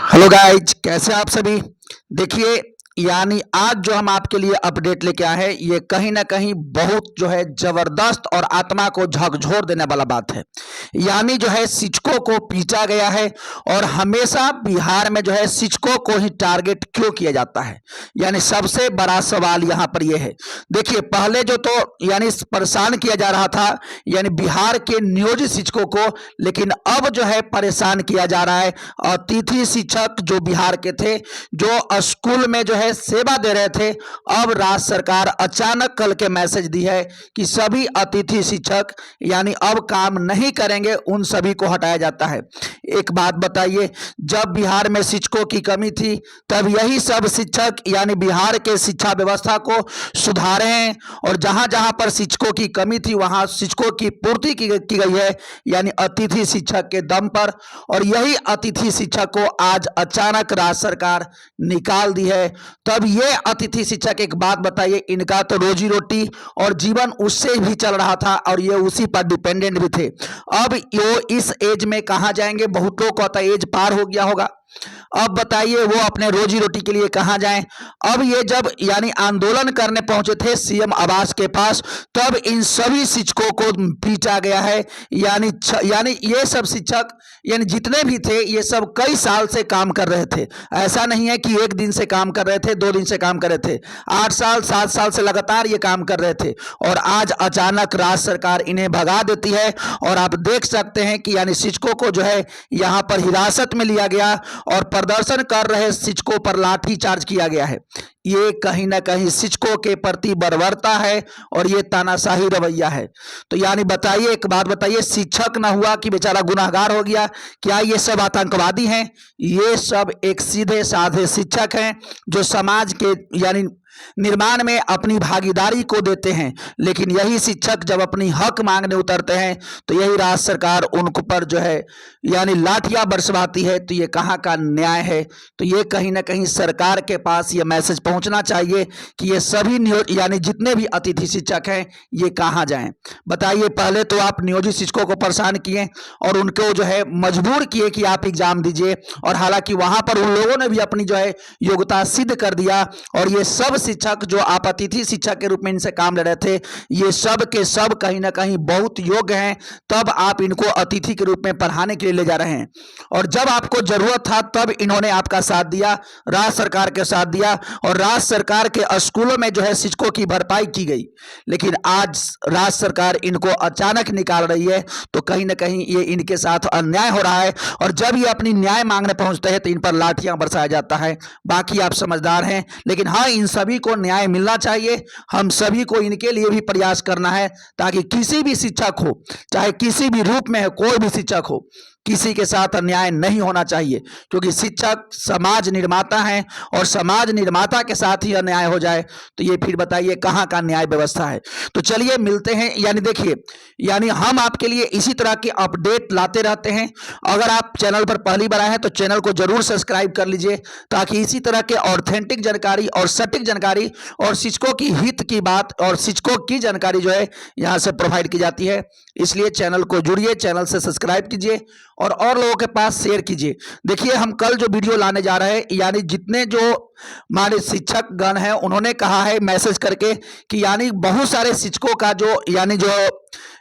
Hello guys, कैसे आप सभी। देखिए, यानी आज जो हम आपके लिए अपडेट लेके आए हैं, ये कहीं ना कहीं बहुत जो है जबरदस्त और आत्मा को झकझोर देने वाला बात है। यानी जो है शिक्षकों को पीटा गया है और हमेशा बिहार में जो है शिक्षकों को ही टारगेट क्यों किया जाता है। यानी सबसे बड़ा सवाल यहाँ पर यह है। देखिए, पहले जो तो यानी परेशान किया जा रहा था यानी बिहार के नियोजित शिक्षकों को, लेकिन अब जो है परेशान किया जा रहा है अतिथि शिक्षक जो बिहार के थे, जो स्कूल में जो है सेवा दे रहे थे। अब राज्य सरकार अचानक कल के मैसेज दी है कि सभी अतिथि शिक्षक यानी अब काम नहीं करेंगे, उन सभी को हटाया जाता है। एक बात बताइए, जब बिहार में शिक्षकों की कमी थी तब यही सब शिक्षक यानी बिहार के शिक्षा व्यवस्था को सुधारे हैं और जहां जहां पर शिक्षकों की कमी थी वहां शिक्षकों की पूर्ति की गई है यानी अतिथि शिक्षक के दम पर। और यही अतिथि शिक्षक को आज अचानक राज्य सरकार निकाल दी है। तब ये अतिथि शिक्षक, एक बात बताइए, इनका तो रोजी रोटी और जीवन उससे भी चल रहा था और ये उसी पर डिपेंडेंट भी थे। अब ये इस एज में कहाँ जाएंगे? बहुत लोग कहता है एज पार हो गया होगा। अब बताइए वो अपने रोजी रोटी के लिए कहां जाएं। अब ये जब यानी आंदोलन करने पहुंचे थे सीएम आवास के पास, तब इन सभी शिक्षकों को पीटा गया है। यानी ये सब शिक्षक यानी जितने भी थे ये सब कई साल से काम कर रहे थे। ऐसा नहीं है कि एक दिन से काम कर रहे थे, 2 दिन से काम कर रहे थे, 8 साल 7 साल से लगातार ये काम कर रहे थे। और आज अचानक राज्य सरकार इन्हें भगा देती है और आप देख सकते हैं कि यानी शिक्षकों को जो है यहां पर हिरासत में लिया गया और प्रदर्शन कर रहे शिक्षकों पर लाठी चार्ज किया गया है। ये कहीं ना कहीं शिक्षकों के प्रति बर्बरता है और ये तानाशाही रवैया है। तो यानी बताइए, एक बात बताइए, शिक्षक ना हुआ कि बेचारा गुनाहगार हो गया? क्या ये सब आतंकवादी हैं? ये सब एक सीधे साधे शिक्षक हैं जो समाज के यानी निर्माण में अपनी भागीदारी को देते हैं। लेकिन यही शिक्षक जब अपनी हक मांगने उतरते हैं तो यही राज्य सरकार उनको पर जो है यानी लाठियां बरसवाती है। तो ये कहाँ का न्याय है? तो ये कहीं ना कहीं सरकार के पास ये मैसेज पहुंचना चाहिए कि ये सभी यानी जितने भी अतिथि शिक्षक हैं ये कहाँ जाएं। बताइए, पहले तो आप नियोजित शिक्षकों को परेशान किए और उनको जो है मजबूर किए कि आप एग्जाम दीजिए, और हालांकि वहां पर उन लोगों ने भी अपनी जो है योग्यता सिद्ध कर दिया। और ये सब शिक्षक जो आप अतिथि शिक्षक के रूप में इनसे काम ले रहे थे, ये सब के सब कहीं ना कहीं बहुत योग्य हैं, तब आप इनको अतिथि के रूप में पढ़ाने के लिए ले जा रहे हैं। और जब आपको जरूरत था तब इन्होंने आपका साथ दिया, राज्य सरकार के साथ दिया, और राज्य सरकार के स्कूलों में जो है शिक्षकों की भरपाई की गई। लेकिन आज राज्य सरकार इनको अचानक निकाल रही है, तो कहीं ना कहीं ये इनके साथ अन्याय हो रहा है। और जब ये अपनी न्याय मांगने पहुंचते हैं तो इन पर लाठियां बरसाया जाता है। बाकी आप समझदार हैं, लेकिन हाँ, इन सभी को न्याय मिलना चाहिए। हम सभी को इनके लिए भी प्रयास करना है ताकि किसी भी शिक्षक हो, चाहे किसी भी रूप में हो, कोई भी शिक्षक हो, किसी के साथ अन्याय नहीं होना चाहिए। क्योंकि शिक्षक समाज निर्माता हैं और समाज निर्माता के साथ ही अन्याय हो जाए तो ये फिर बताइए कहाँ का न्याय व्यवस्था है। तो चलिए मिलते हैं। यानी देखिए, यानी हम आपके लिए इसी तरह के अपडेट लाते रहते हैं। अगर आप चैनल पर पहली बार आए हैं तो चैनल को जरूर सब्सक्राइब कर लीजिए, ताकि इसी तरह के ऑथेंटिक जानकारी और सटीक जानकारी और शिक्षकों की हित की बात और शिक्षकों की जानकारी जो है यहाँ से प्रोवाइड की जाती है। इसलिए चैनल को जुड़िए, चैनल से सब्सक्राइब कीजिए और लोगों के पास शेयर कीजिए। देखिए, हम कल जो वीडियो लाने जा रहे हैं, यानी जितने जो हमारे शिक्षक गण हैं उन्होंने कहा है मैसेज करके कि यानी बहुत सारे शिक्षकों का जो यानी जो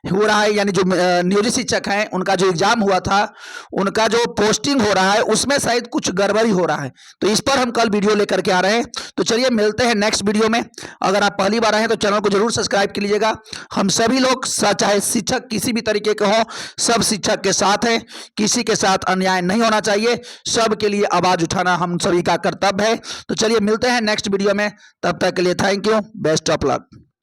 हो रहा है, यानी जो नियोजित शिक्षक हैं उनका जो एग्जाम हुआ था, उनका जो पोस्टिंग हो रहा है उसमें शायद कुछ गड़बड़ी हो रहा है। तो इस पर हम कल वीडियो लेकर के आ रहे हैं। तो चलिए मिलते हैं नेक्स्ट वीडियो में। अगर आप पहली बार आए हैं तो चैनल को जरूर सब्सक्राइब कर लीजिएगा। हम सभी लोग चाहे शिक्षक किसी भी तरीके के हो, सब शिक्षक के साथ हैं, किसी के साथ अन्याय नहीं होना चाहिए। सबके लिए आवाज उठाना हम सभी का कर्तव्य है। तो चलिए मिलते हैं नेक्स्ट वीडियो में। तब तक के लिए thank you, best of luck.